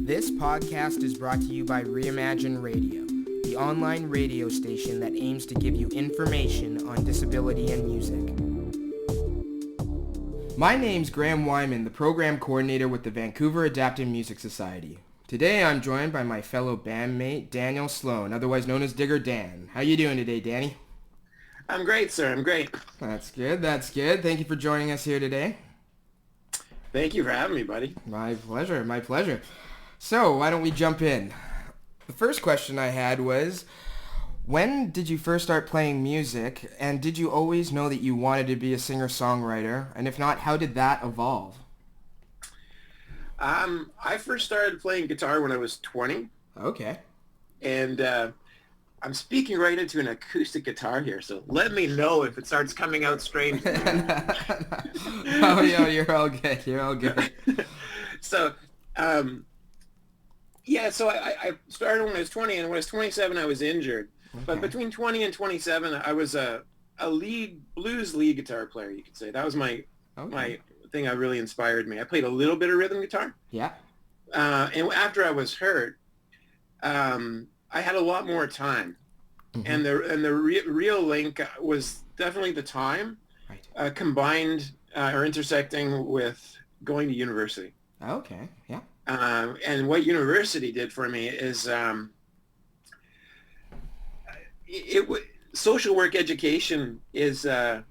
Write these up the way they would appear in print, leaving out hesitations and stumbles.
This podcast is brought to you by Reimagine Radio, the online radio station that aims to give you information on disability and music. My name's Graham Wyman, the program coordinator with the Vancouver Adapted Music Society. Today I'm joined by my fellow bandmate, Daniel Sloan, otherwise known as Digger Dan. How you doing today, Danny? I'm great, sir. I'm great. That's good. Thank you for joining us here today. Thank you for having me, buddy. My pleasure. So, why don't we jump in? The first question I had was, when did you first start playing music, and did you always know that you wanted to be a singer-songwriter? And if not, how did that evolve? I first started playing guitar when I was 20. Okay. And I'm speaking right into an acoustic guitar here, so let me know if it starts coming out strange. Oh, yeah, you're all good. So, so I started when I was 20, and when I was 27, I was injured. Okay. But between 20 and 27, I was a blues lead guitar player, you could say. That was my thing that really inspired me. I played a little bit of rhythm guitar. Yeah. And after I was hurt, I had a lot more time. Mm-hmm. And the real link was definitely the time, right. Combined or intersecting with going to university. Okay, yeah. And what university did for me is social work education is a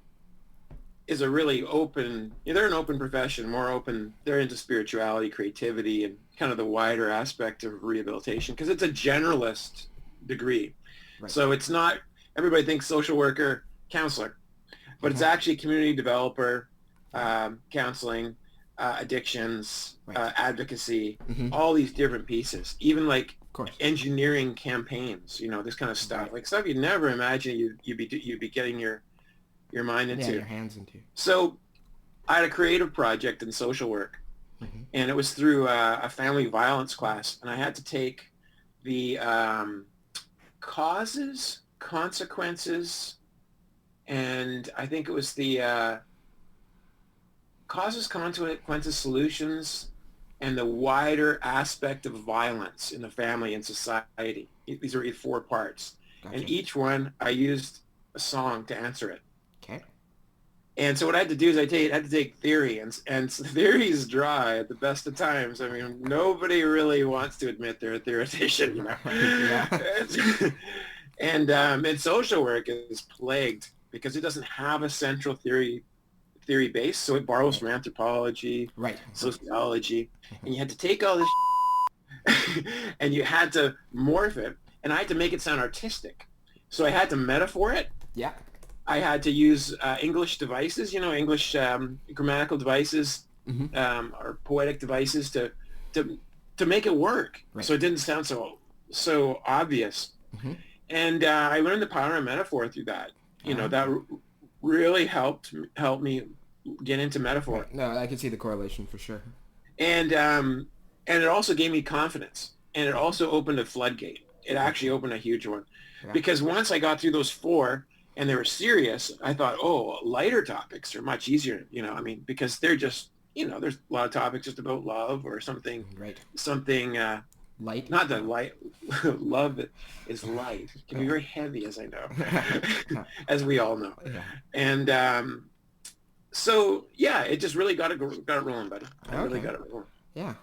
really open. They're an open profession, more open. They're into spirituality, creativity, and kind of the wider aspect of rehabilitation because it's a generalist degree. Right. So it's not everybody thinks social worker, counselor, but it's actually community developer, counseling. Addictions, right. Advocacy, all these different pieces, even like engineering campaigns, this kind of stuff, right. Like stuff you'd never imagine you'd be getting your mind into. Yeah, your hands into. So I had a creative project in social work, and it was through a family violence class, and I had to take the causes, consequences, and I think it was the causes, consequences, solutions, and the wider aspect of violence in the family and society. These are 4 parts. Gotcha. And each one, I used a song to answer it. Okay. And so what I had to do is I had to take theory, and theory is dry at the best of times. I mean, nobody really wants to admit they're a theoretician, Yeah. And social work is plagued because it doesn't have a central theory base, so it borrows from anthropology, right, sociology, and you had to take all this and you had to morph it, and I had to make it sound artistic. So I had to metaphor it. Yeah. I had to use English devices, English grammatical devices, or poetic devices to make it work. Right. So it didn't sound so obvious. And I learned the power of metaphor through that. That really helped me get into metaphor. No, I can see the correlation for sure. And it also gave me confidence, and it also opened a floodgate. It actually opened a huge one, because once I got through those 4 and they were serious, I thought, lighter topics are much easier. Because they're just, there's a lot of topics just about love or something. Right. Something. Light? Not that light. Love is light. It can be very heavy, as I know, as we all know. Yeah. And it just really got it rolling, buddy. I really got it rolling. Yeah.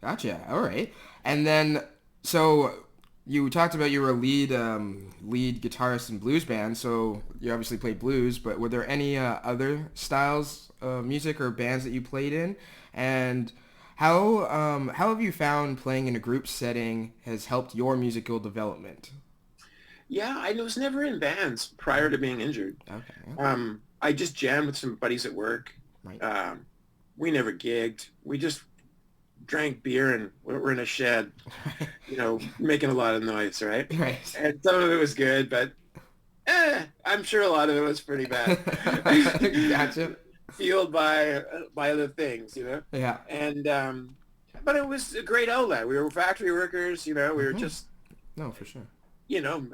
Gotcha. All right. And then, so you talked about you were a lead guitarist in blues band, so you obviously played blues, but were there any other styles of music or bands that you played in? And how have you found playing in a group setting has helped your musical development? Yeah, I was never in bands prior to being injured. Okay. Yeah. I just jammed with some buddies at work. Right. We never gigged. We just drank beer and we're in a shed, making a lot of noise, right? Right. And some of it was good, but I'm sure a lot of it was pretty bad. Gotcha. Fueled by other things, Yeah. And but it was a great outlet. We were factory workers, we were just for sure.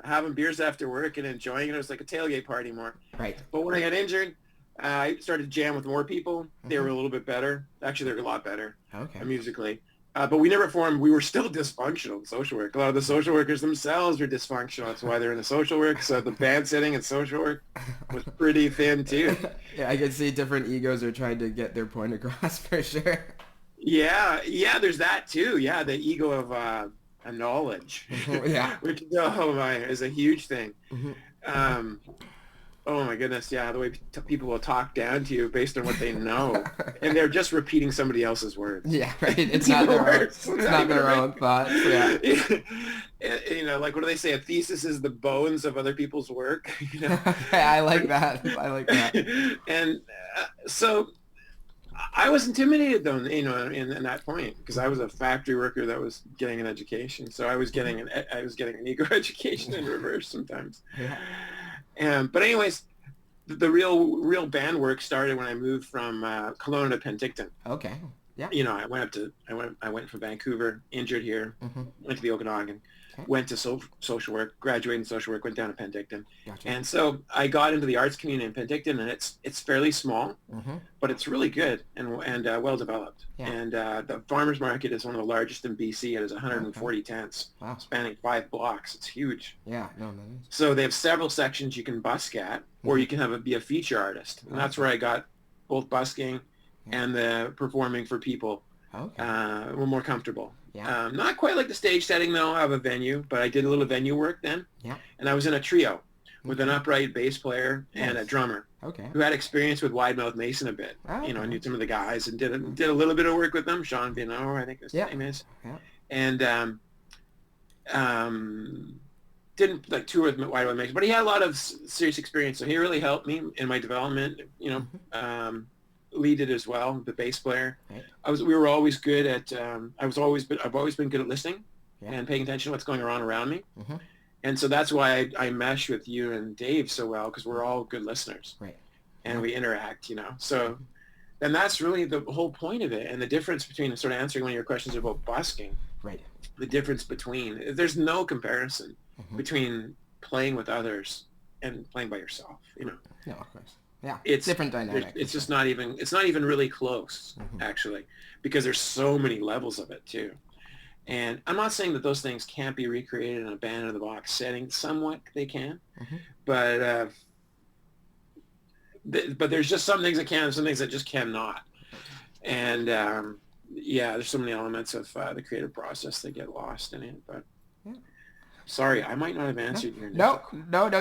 Having beers after work and enjoying it. It was like a tailgate party more. Right. But when I got injured, I started to jam with more people. They were a little bit better. Actually, they were a lot better musically. But we never formed, we were still dysfunctional in social work. A lot of the social workers themselves were dysfunctional. That's why they're in the social work. So the band setting and social work was pretty thin too. Yeah, I can see different egos are trying to get their point across for sure. Yeah, yeah, there's that too. Yeah, the ego of knowledge, Yeah. which, oh my, is a huge thing. Hmm. Um, Oh my goodness, yeah, the way people will talk down to you based on what they know, and they're just repeating somebody else's words. Yeah, right. It's not their own. It's not their own thoughts. Yeah. Like what do they say? A thesis is the bones of other people's work. I like that. I like that. And so I was intimidated though, in that point because I was a factory worker that was getting an education. So I was getting an ego education in reverse sometimes. Yeah. But anyways, the real band work started when I moved from Kelowna to Penticton. Okay. Yeah. I went from Vancouver, injured here, went to the Okanagan, Okay. went to social work, graduated in social work, went down to Penticton. Gotcha. And so I got into the arts community in Penticton, and it's fairly small, but it's really good and well developed. Yeah. And the farmers market is one of the largest in BC. It has 140 tents, Wow. spanning 5 blocks. It's huge. Yeah. No. So they have several sections you can busk at, or you can be a feature artist. And that's where I got both busking and the performing for people. Okay. Were more comfortable. Yeah. Not quite like the stage setting though of a venue, but I did a little venue work then. Yeah. And I was in a trio with an upright bass player and a drummer Okay. who had experience with Wide Mouth Mason a bit. Oh, I okay. knew some of the guys and did a little bit of work with them. Sean Vino, I think his name is. Yeah. And didn't like tour with Wide Mouth Mason, but he had a lot of serious experience, so he really helped me in my development. Lee did as well, the bass player. Right. We were always good at. I've always been good at listening Yeah. and paying attention to what's going on around me. Mm-hmm. And so that's why I mesh with you and Dave so well, because we're all good listeners. Right. And we interact, So, and that's really the whole point of it. And the difference between sort of answering one of your questions about busking, Right. the difference between, there's no comparison between playing with others and playing by yourself, No, of course. Yeah. It's different dynamic. It's just not even really close, actually, because there's so many levels of it too. And I'm not saying that those things can't be recreated in a band in the box setting. Somewhat they can, but there's just some things that can, and some things that just cannot. And there's so many elements of the creative process that get lost in it. But sorry, I might not have answered your No,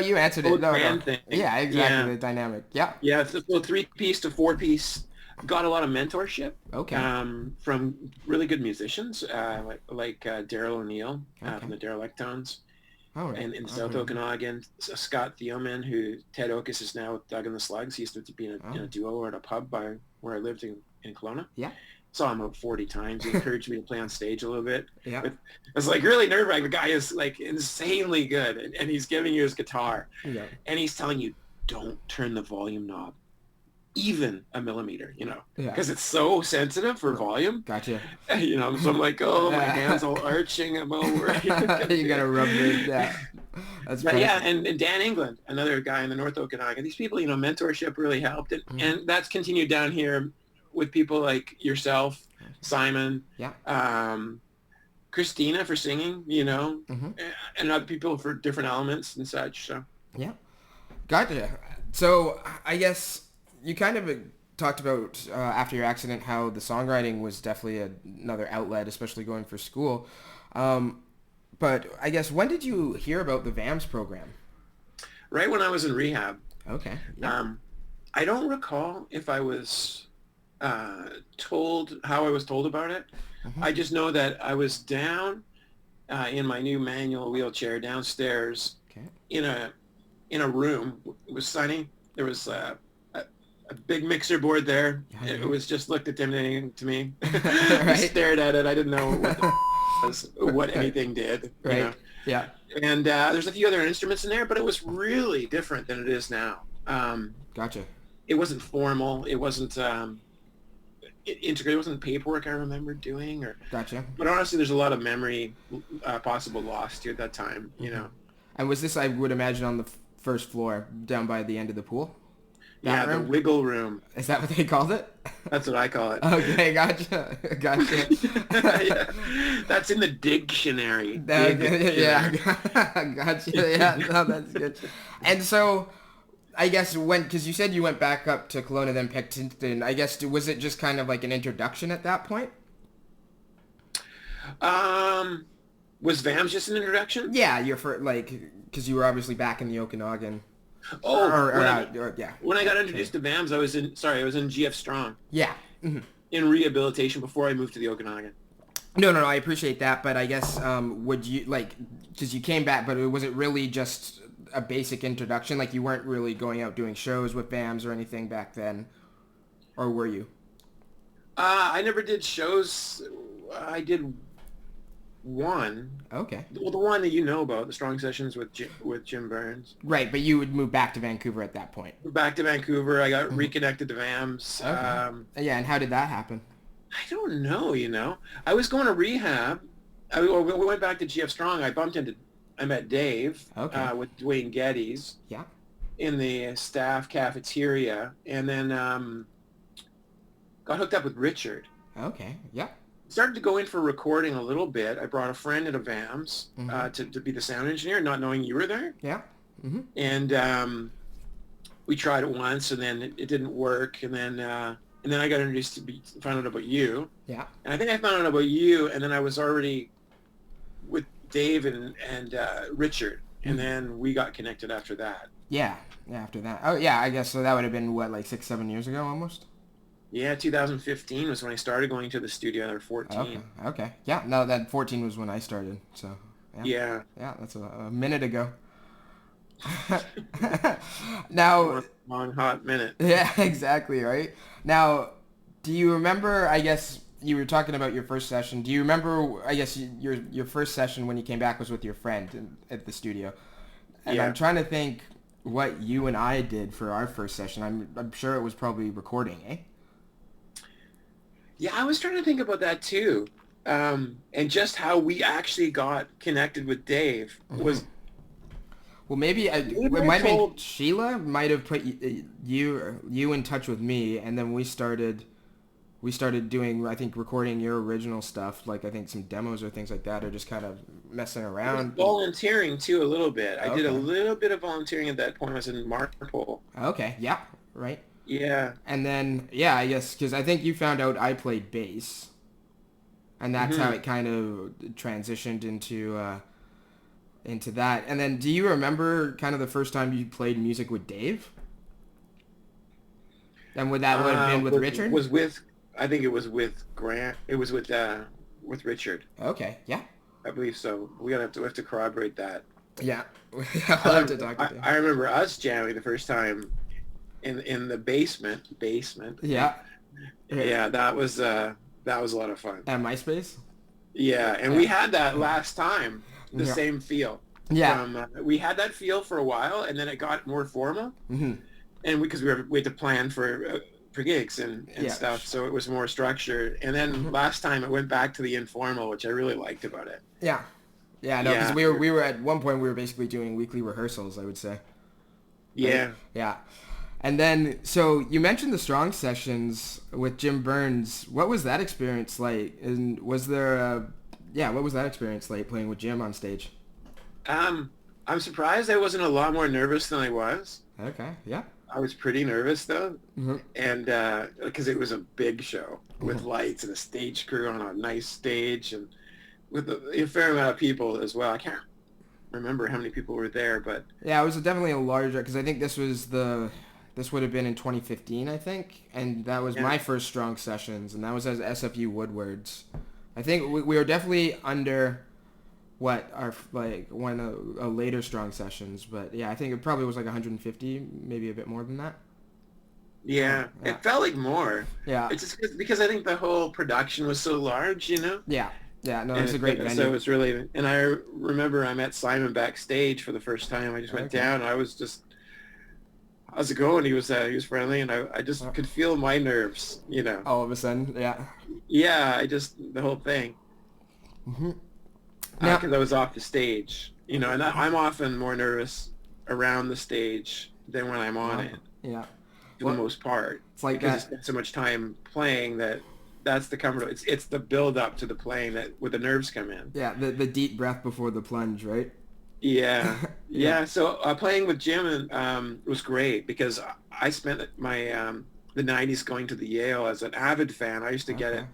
you answered it. No. Thing. Yeah, exactly. The dynamic. Yeah. Yeah, so 3-piece to 4-piece. Got a lot of mentorship. Okay. From really good musicians like Daryl O'Neill from the Derelictones. Oh, right. And in South Okanagan, Scott Thielman, who Ted Okus is now with Doug and the Slugs. He used to be in a duo or at a pub by where I lived in Kelowna. Yeah. Saw him about 40 times. He encouraged me to play on stage a little bit. Yeah. I was like really nerve-wracking. The guy is like insanely good, and he's giving you his guitar, and he's telling you, don't turn the volume knob even a millimeter, because it's so sensitive for volume. Gotcha. So I'm like, oh, my hands all arching. I'm all worried. You gotta rub it. Yeah. That's but yeah, and Dan England, another guy in the North Okanagan. These people, mentorship really helped, and that's continued down here with people like yourself, Simon, Christina for singing, and other people for different elements and such. So yeah, gotcha. So I guess you kind of talked about after your accident how the songwriting was definitely another outlet, especially going for school. But I guess when did you hear about the VAMS program? Right when I was in rehab. Okay. I don't recall if I was told how I was told about it. I just know that I was down in my new manual wheelchair downstairs in a room. It was sunny. There was a big mixer board there. It was just looked intimidating to me. I stared at it. I didn't know what anything did. Right. Yeah. And there's a few other instruments in there, but it was really different than it is now. Gotcha. It wasn't formal. It wasn't integrated. It wasn't paperwork I remember doing. Gotcha. But honestly, there's a lot of memory possible lost here at that time. And was this, I would imagine, on the first floor down by the end of the pool? Yeah, the room? wiggle room. Is that what they called it? That's what I call it. Okay, gotcha. Gotcha. Yeah. That's in the dictionary. Yeah, Dictionary. gotcha. Yeah, no, that's good. And so, I guess because you said you went back up to Kelowna, then Picton, I guess, was it just kind of like an introduction at that point? Um, was VAMS just an introduction? Yeah, you're for because you were obviously back in the Okanagan. Oh, Yeah. when I got Okay. introduced to VAMS, I was in GF Strong Yeah. Mhm. in rehabilitation before I moved to the Okanagan. No, I appreciate that, but I guess would you because you came back, but was it really just a basic introduction? Like you weren't really going out doing shows with BAMs or anything back then, or were you? I never did shows. I did one. Okay. Well, the one that you know about, the Strong Sessions with Jim Burns. Right, but you would move back to Vancouver at that point. Back to Vancouver, I got reconnected to VAMS. Okay. Yeah, and how did that happen? I don't know. I was going to rehab. We went back to GF Strong. I met Dave Okay. with Dwayne Geddes Yeah. in the staff cafeteria, and then got hooked up with Richard. Okay. Yeah. Started to go in for recording a little bit. I brought a friend into VAMS to be the sound engineer, not knowing you were there. Yeah. Mm-hmm. And we tried it once, and then it didn't work, and then I got introduced found out about you. Yeah. And I think I found out about you, and then I was already with Dave and Richard, and then we got connected after that. Yeah. Yeah. After that. Oh, yeah. I guess so. That would have been what, like 6-7 years ago, almost. Yeah, 2015 was when I started going to the studio. Or 14. Okay. Okay. Yeah. No, that 14 was when I started. So. Yeah. Yeah. That's a minute ago. Now. Long hot minute. Yeah. Exactly. Right. Now, do you remember? I guess you were talking about your first session. Do you remember? I guess your first session when you came back was with your friend at the studio. And Yeah. I'm trying to think what you and I did for our first session. I'm sure it was probably recording, eh? Yeah, I was trying to think about that too, and just how we actually got connected with Dave was. Well, maybe it might have been Sheila might have put you in touch with me, and then we started doing, I think, recording your original stuff, like I think some demos or things like that, or just kind of messing around. Volunteering too a little bit. I did a Okay. little bit of volunteering at that point. I was in Marpole. Okay, yeah, right. Yeah. And then yeah, I guess because I think you found out I played bass, and that's how it kind of transitioned into that. And then do you remember kind of the first time you played music with Dave? And would that would have been with Richard? I think it was with Grant. It was with Richard. Okay, yeah. I believe so. We have to corroborate that. Yeah. We'll have to talk to Dave. I remember us jamming the first time in the basement. Yeah. Yeah, that was a lot of fun. At MySpace? Yeah, and we had that last time, the Yeah. same feel. Yeah. We had that feel for a while, and then it got more formal, Mm-hmm. and we had to plan for gigs and Yeah. stuff, so it was more structured. And then last time it went back to the informal, which I really liked about it. Yeah. Yeah, no, because Yeah. we were at one point we were basically doing weekly rehearsals, I would say. Yeah. Yeah. And then, so you mentioned the Strong Sessions with Jim Burns. What was that experience like? And was there what was that experience like playing with Jim on stage? I'm surprised I wasn't a lot more nervous than I was. Okay, yeah. I was pretty nervous though, Mm-hmm. and because it was a big show with lights and a stage crew on a nice stage and with a fair amount of people as well. I can't remember how many people were there, but Yeah, it was definitely a larger, because I think this would have been in 2015, I think, and that was my first Strong Sessions, and that was as SFU Woodwards. I think we were definitely under what our one of a later Strong Sessions, but yeah, I think it probably was like 150, maybe a bit more than that. yeah, Yeah. it felt like more. Yeah, It's just because I think the whole production was so large, you know. yeah, no, And it's a great venue. So it's really, and I remember I met Simon backstage for the first time. I just went down, and I was just, how's it going? He was friendly, and I just could feel my nerves, you know. All of a sudden, yeah. Yeah, the whole thing. Mm-hmm. Now, Because I was off the stage, you know, and I'm often more nervous around the stage than when I'm on it. yeah. for the most part, It's like because you that. spend so much time playing that that's the comfort. It's the build up to the playing that where the nerves come in. Yeah, the deep breath before the plunge, right? Yeah, Yeah. yeah. So playing with Jim was great because I spent my the '90s going to the Yale as an avid fan. I used to get Okay. it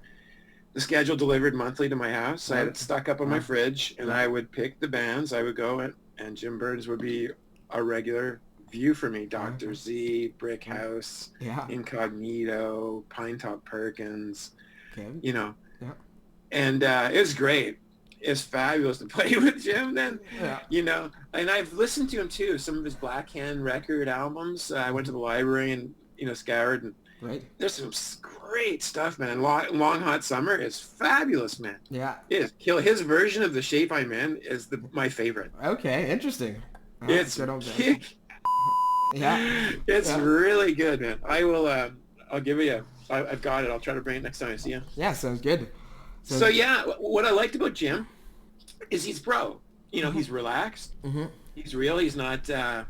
the schedule delivered monthly to my house. I had it Okay. stuck up on my Wow. fridge, and Yeah. I would pick the bands. I would go and Jim Burns would be a regular view for me. Dr. Okay. Z, Brick Yeah. House, Yeah. Incognito, Pinetop Perkins, Okay. you know. Yeah. And it was great. It's fabulous to play with Jim then, Yeah. you know. And I've listened to him too, some of his Black Hand record albums. I went to the library and, scoured, and Right. there's some great stuff, man. Long Hot Summer is fabulous, man. Yeah. It is kill. His version of The Shape I'm In is my favorite. Okay. Interesting. It's good old band. kick. Yeah. It's Yeah. really good, man. I will. I'll give you. I've got it. I'll try to bring it next time I see you. Yeah. Sounds good. So yeah, what I liked about Jim is he's pro. He's relaxed. Mm-hmm. He's real. He's not a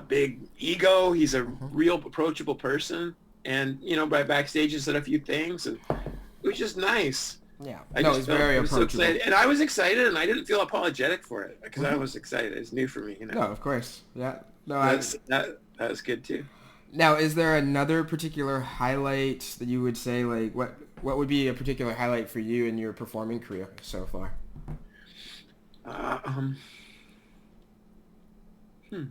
big ego. He's a real approachable person. And by backstage he said a few things, and it was just nice. Yeah. I No, just he's felt very I was so approachable. excited. And I was excited, and I didn't feel apologetic for it because I was excited. It's new for me. No, of course. Yeah. No, That was good too. Now, is there another particular highlight that you would say, like, what would be a particular highlight for you in your performing career so far? Uh, um, hmm.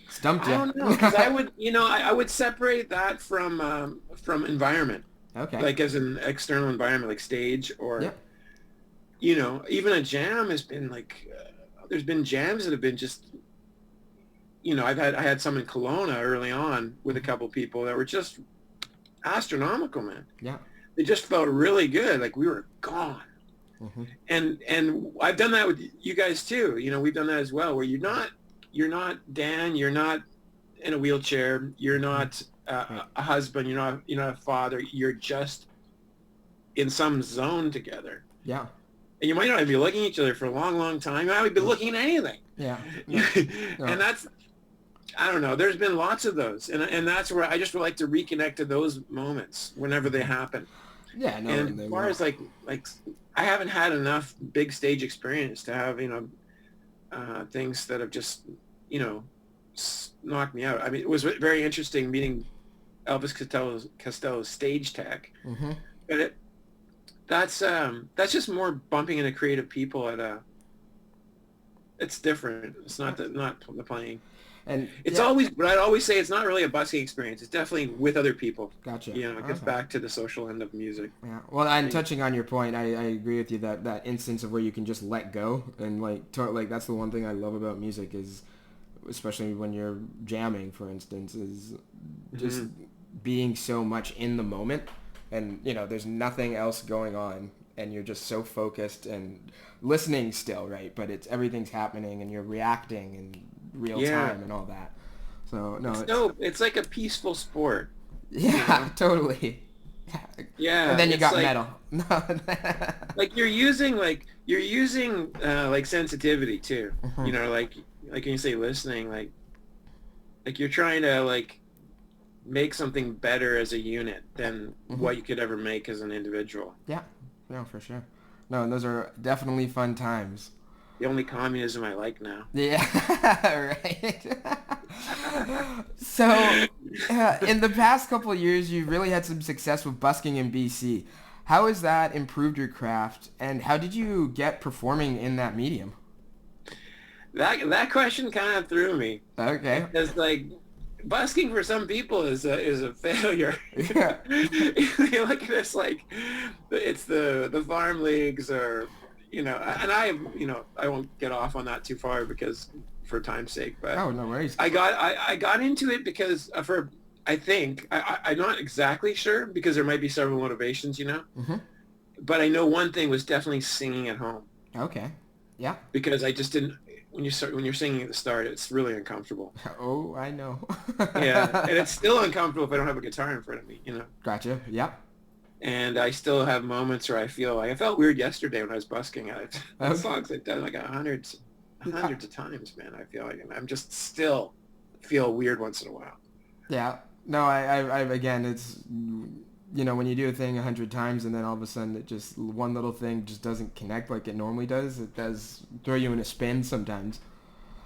Stumped I you. don't know, because I would, I would separate that from environment, Okay. like as an external environment, like stage or, Yep. Even a jam has been like, there's been jams that have been just, I had some in Kelowna early on with a couple people that were just astronomical, man. Yeah. They just felt really good, like we were gone. Mm-hmm. And I've done that with you guys too. We've done that as well, where you're not Dan, you're not in a wheelchair, you're not a husband, you're not a father, you're just in some zone together. Yeah. And you might not even be looking at each other for a long, long time. You might not be looking at anything. Yeah. No. No. And that's, I don't know, there's been lots of those. And that's where I just would like to reconnect to those moments whenever they happen. Yeah. No. And as far as like I haven't had enough big stage experience to have, things that have just, knocked me out. I mean, it was very interesting meeting Elvis Costello's stage tech. Mm-hmm. But that's just more bumping into creative people it's different. It's not the playing. And It's yeah. always, but I'd always say it's not really a busking experience. It's definitely with other people. Gotcha. It gets Okay. back to the social end of music. Yeah. Well, I'm touching on your point. I agree with you that instance of where you can just let go and like that's the one thing I love about music is, especially when you're jamming, for instance, is just being so much in the moment, and there's nothing else going on, and you're just so focused and listening still, right? But everything's happening, and you're reacting in real time and all that. So no, It's like a peaceful sport. yeah, totally. Yeah. And then you it's got like, metal. like you're using sensitivity too. Like when you say listening, like you're trying to like make something better as a unit than what you could ever make as an individual. Yeah, no, for sure. No, and those are definitely fun times. The only communism I like now. Yeah, right. So, in the past couple of years, you've really had some success with busking in BC. How has that improved your craft, and how did you get performing in that medium? That question kind of threw me. Okay. Because like busking for some people is a failure. Yeah. You look at this like it's the farm leagues or and I won't get off on that too far because for time's sake, but Oh, no worries. I got into it because I think I'm not exactly sure because there might be several motivations, Mm-hmm. but I know one thing was definitely singing at home Okay. Yeah. because I just didn't. When you're singing at the start, it's really uncomfortable. Oh, I know. Yeah, and it's still uncomfortable if I don't have a guitar in front of me, Gotcha. Yeah. And I still have moments where I felt weird yesterday when I was busking. The songs I've done like 100 hundreds of times, man. I feel like, and I'm just still feel weird once in a while. Yeah. No, I again, it's, when you do a thing 100 times and then all of a sudden it just, one little thing just doesn't connect like it normally does, it does throw you in a spin sometimes.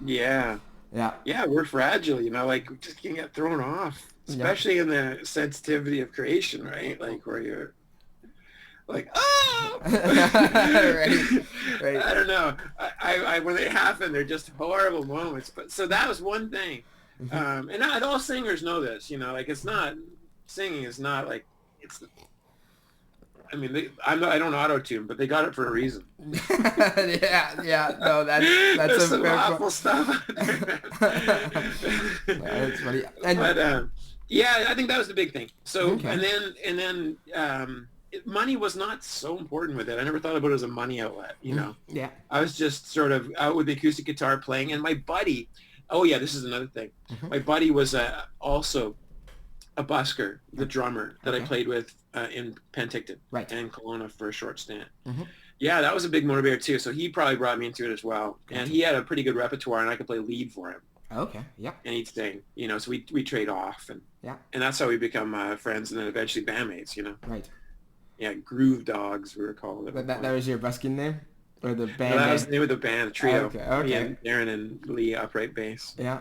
Yeah. Yeah. Yeah, we're fragile, like we just can get thrown off, Yeah. especially in the sensitivity of creation, right? Like where you're like, oh, Right. Right. I don't know. I when they happen, they're just horrible moments. But so that was one thing, and not all singers know this. Like it's not singing is not like it's. I mean, I don't auto tune, but they got it for a reason. Yeah. No, that's There's a some fair awful stuff out there. That's funny. And But yeah, I think that was the big thing. So okay. and then money was not so important with it. I never thought about it as a money outlet. Yeah. I was just sort of out with the acoustic guitar playing, and my buddy. Oh yeah, this is another thing. My buddy was also a busker, the drummer that I played with in Penticton and Kelowna for a short stint. Yeah, that was a big motivator too. So he probably brought me into it as well. And he had a pretty good repertoire, and I could play lead for him. Okay. Yeah. And he'd sing, so we trade off, and that's how we become friends, and then eventually bandmates. Right. Yeah, Groove Dogs we were called. That was your busking name, or the band? No, that was the name of the band, the trio. Okay. Yeah, Darren and Lee upright bass. Yeah,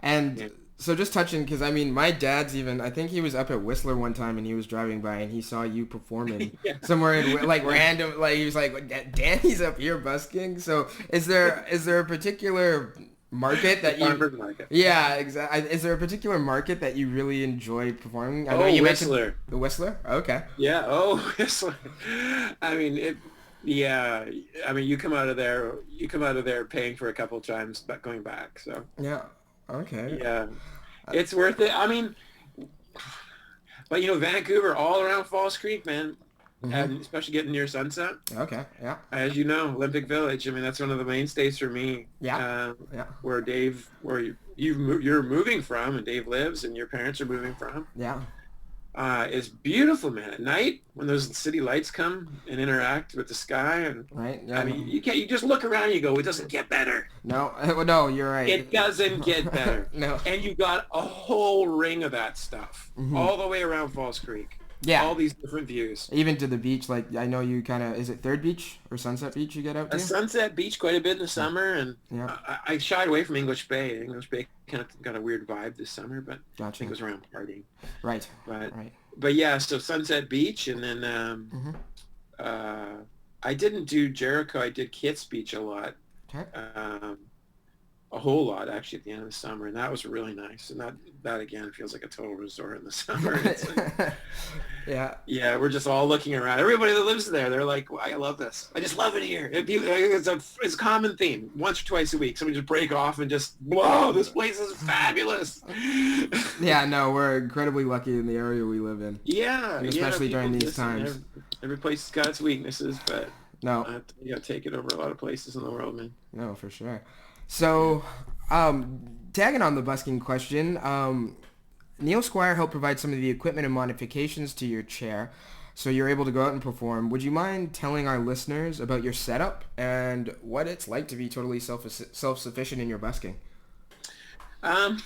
and. Yeah. So just touching, because I mean, my dad's even, I think he was up at Whistler one time and he was driving by and he saw you performing somewhere in, like, random, like, he was like, Danny's up here busking. So is there a particular market that you... market. Yeah, exactly. Is there a particular market that you really enjoy performing? I know you Whistler. Mentioned the Whistler? Okay. Yeah, Whistler. I mean, I mean, you come out of there paying for a couple of times, but going back, so. Yeah. Okay. Yeah, it's worth it. I mean, but Vancouver, all around Falls Creek, man, and especially getting near Sunset. Okay. Yeah. As you know, Olympic Village. I mean, that's one of the mainstays for me. Yeah. Where you're moving from, and Dave lives, and your parents are moving from. Yeah. It's beautiful, man. At night, when those city lights come and interact with the sky, and yeah, I mean, you just look around and you go, it doesn't get better. No, you're right. It doesn't get better. No. And you got a whole ring of that stuff all the way around Falls Creek. Yeah. All these different views. Even to the beach, like I know you kind of, is it Third Beach or Sunset Beach you get out to? Sunset Beach quite a bit in the summer, and I shied away from English Bay. English Bay kind of got a weird vibe this summer, but I think it was around partying. Right. But yeah, so Sunset Beach, and then I didn't do Jericho. I did Kits Beach a lot. Okay. A whole lot actually at the end of the summer, and that was really nice. And that again feels like a total resort in the summer. It's like, yeah, we're just all looking around. Everybody that lives there, they're like, well, I love this. I just love it here. It's a common theme. Once or twice a week, somebody just break off and just, whoa, this place is fabulous. Yeah, no, we're incredibly lucky in the area we live in. Yeah, and especially during these times. Every place has got its weaknesses, but no, you got to take it over a lot of places in the world, man. No, for sure. So, tagging on the busking question, Neil Squire helped provide some of the equipment and modifications to your chair, so you're able to go out and perform. Would you mind telling our listeners about your setup and what it's like to be totally self-sufficient in your busking? The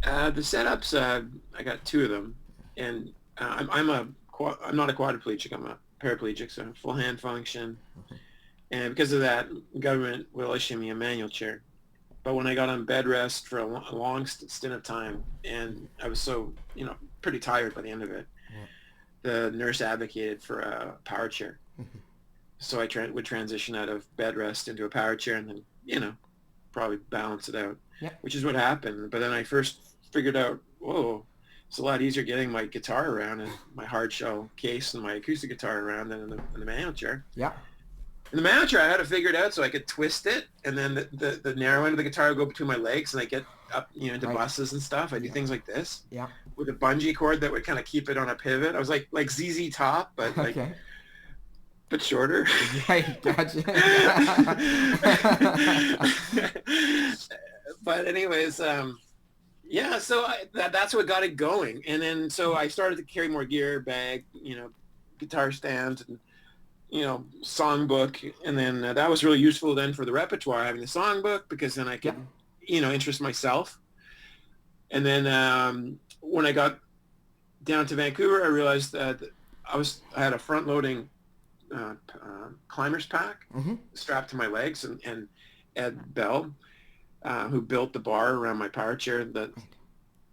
setups, I got two of them, and I'm not a quadriplegic. I'm a paraplegic, so full hand function. And because of that, the government will issue me a manual chair. But when I got on bed rest for a long stint of time, and I was so, pretty tired by the end of it, the nurse advocated for a power chair. So I would transition out of bed rest into a power chair and then, probably balance it out, which is what happened. But then I first figured out, whoa, it's a lot easier getting my guitar around and my hard shell case and my acoustic guitar around than in the manual chair. Yeah. In the manual chair, I had to figure it out so I could twist it, and then the narrow end of the guitar would go between my legs, and I get up, into buses and stuff. I do things like this. Yeah. With a bungee cord that would kind of keep it on a pivot. I was like ZZ Top, but but shorter. Right, gotcha. But anyways, so that's what got it going, and then so I started to carry more gear, bag, guitar stands, and songbook, and then that was really useful then for the repertoire, having the songbook, because then I Yeah. could, interest myself. And then when I got down to Vancouver, I realized that I had a front-loading climber's pack Mm-hmm. strapped to my legs, and Ed Bell, who built the bar around my power chair that Right.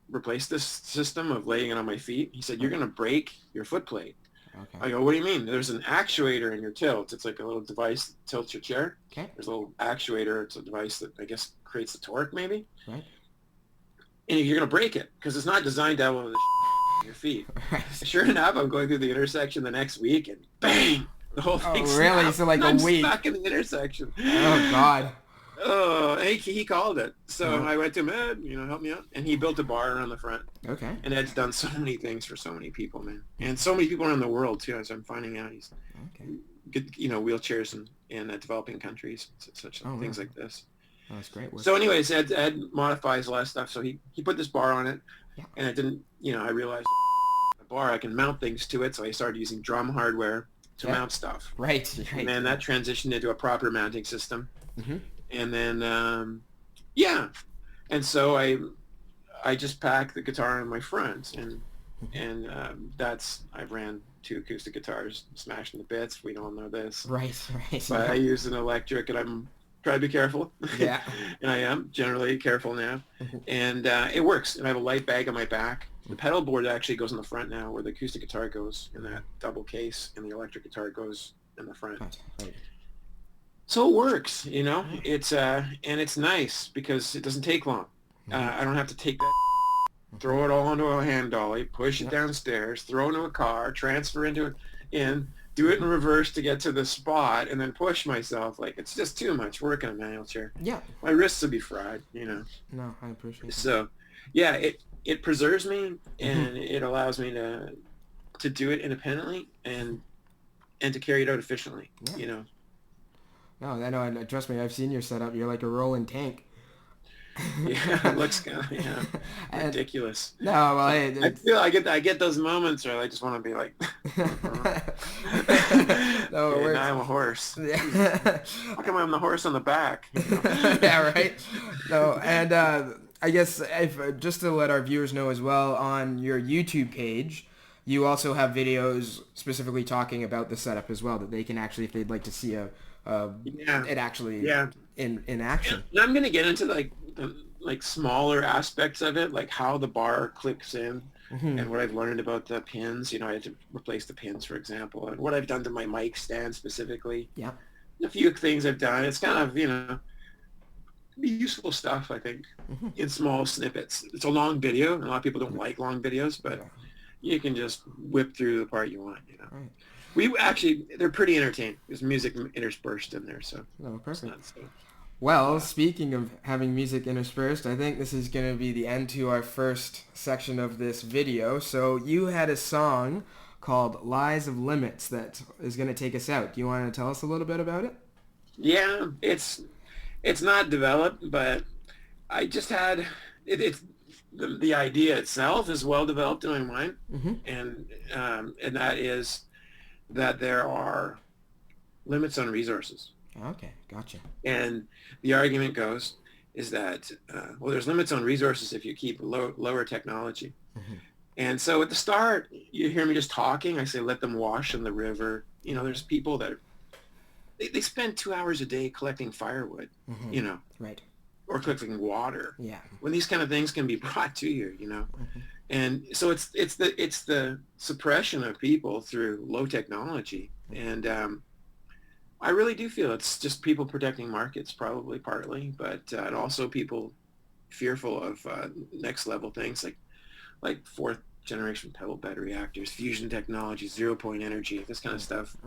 replaced this system of laying it on my feet, he said, "You're Right. going to break your foot plate." Okay. I go, "What do you mean?" "There's an actuator in your tilt. It's like a little device that tilts your chair. Okay. There's a little actuator. It's a device that I guess creates the torque maybe. Right. And you're going to break it because it's not designed to have all the on your feet." Right. Sure enough, I'm going through the intersection the next week, and bang, the whole thing Oh, really? snapped. So like And a I'm week. stuck in the intersection. Oh God. Oh, he called it. So Oh. I went to him, "Ed, help me out." And he built a bar around the front. Okay. And Ed's done so many things for so many people, man. And so many people around the world, too, as I'm finding out. He's Okay. good, wheelchairs in developing countries, such Oh, things really? like this. Oh, that's great work. So anyways, Ed modifies a lot of stuff. So he put this bar on it, Yeah. and it didn't, I realized the bar, I can mount things to it. So I started using drum hardware to Yeah. mount stuff. Right. Right. And then that transitioned into a proper mounting system. Mm-hmm. And then, yeah. And so I just pack the guitar in my front, and I ran 2 acoustic guitars, smashed into bits. We don't know this, Right. Right. but I used an electric, and I'm trying to be careful. Yeah. And I am generally careful now, and it works. And I have a light bag on my back. The pedal board actually goes in the front now, where the acoustic guitar goes in that double case, and the electric guitar goes in the front. Right. Right. So it works, It's and it's nice because it doesn't take long. I don't have to take that, throw it all onto a hand dolly, push it downstairs, throw it into a car, transfer do it in reverse to get to the spot, and then push myself. Like, it's just too much work in a manual chair. Yeah. My wrists would be fried, No, I appreciate it. So, yeah, it preserves me, and it allows me to do it independently and to carry it out efficiently. Yeah. No, I know. And trust me, I've seen your setup. You're like a rolling tank. Yeah, it looks kind of ridiculous. No, well, I feel I get those moments where I just want to be like, no, okay, now I'm a horse. How come I'm the horse on the back? Yeah, right. No, and I guess just to let our viewers know as well, on your YouTube page, you also have videos specifically talking about the setup as well, that they can actually, if they'd like to see it actually in action. And I'm gonna get into the smaller aspects of it, like how the bar clicks in, and what I've learned about the pins. I had to replace the pins, for example, and what I've done to my mic stand specifically. Yeah. A few things I've done. It's kind of useful stuff, I think, in small snippets. It's a long video, and a lot of people don't like long videos, but you can just whip through the part you want. Right. They're pretty entertaining. There's music interspersed in there, so. No, perfect. So. Well, speaking of having music interspersed, I think this is going to be the end to our first section of this video. So you had a song called Lies of Limits that is going to take us out. Do you want to tell us a little bit about it? Yeah, it's not developed, but I just had it's the idea itself is well developed in my mind, and that is that there are limits on resources. Okay, gotcha. And the argument goes is that there's limits on resources if you keep lower technology. And so at the start, you hear me just talking. I say, let them wash in the river. There's people that they spend 2 hours a day collecting firewood, Right. or collecting water. Yeah. When these kind of things can be brought to you, And so it's the suppression of people through low technology. And I really do feel it's just people protecting markets, probably partly, but and also people fearful of next level things like fourth generation pebble bed reactors, fusion technology, 0-point energy. This kind of stuff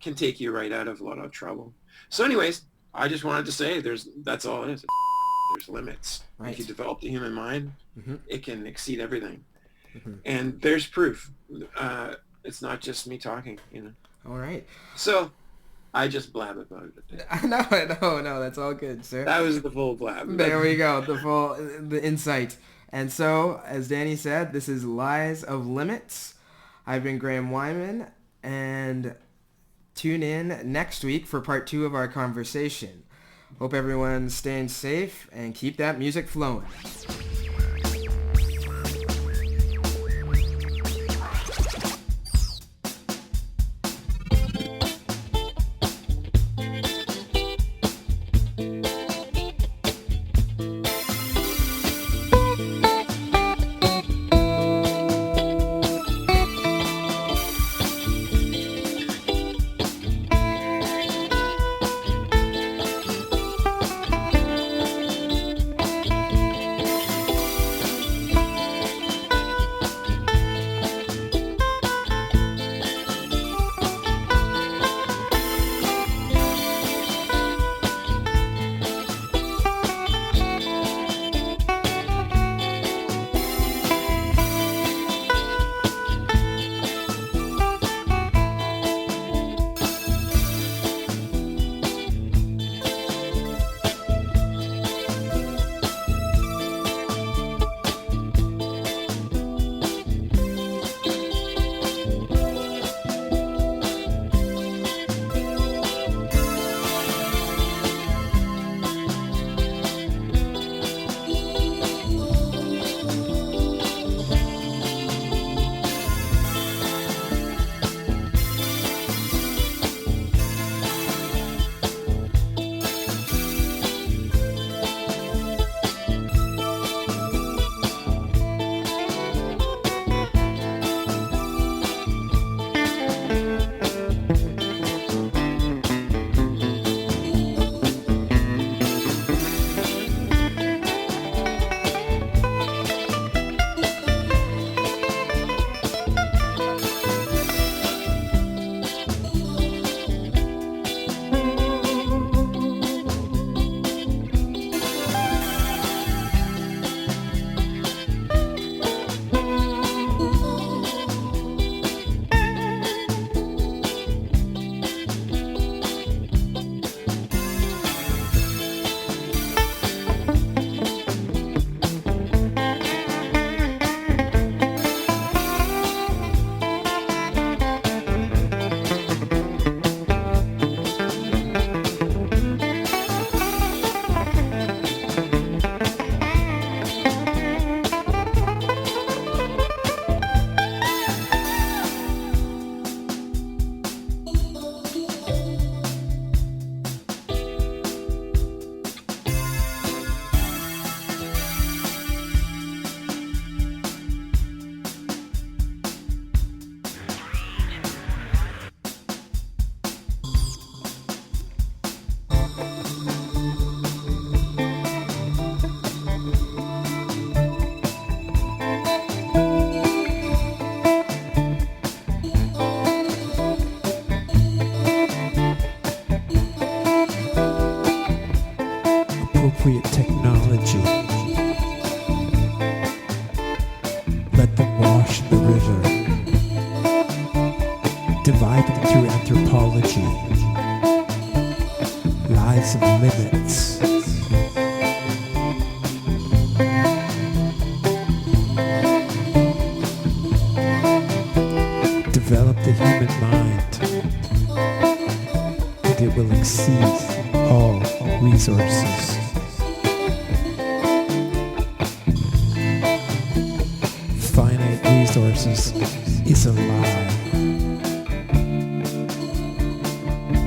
can take you right out of a lot of trouble. So anyways, I just wanted to say that's all it is. There's limits. Right. If you develop the human mind, it can exceed everything. And there's proof. It's not just me talking, All right. So I just blab about it. No, that's all good, sir. That was the full blab. There we go, the insight. And so, as Danny said, this is Lies of Limits. I've been Graham Wyman, and tune in next week for part 2 of our conversation. Hope everyone's staying safe and keep that music flowing. Appropriate technology. Let them wash in the river. Divide them through anthropology. Lies of limits. Develop the human mind, and it will exceed all resources. Finite resources is a lie.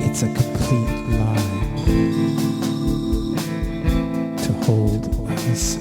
It's a complete lie to hold us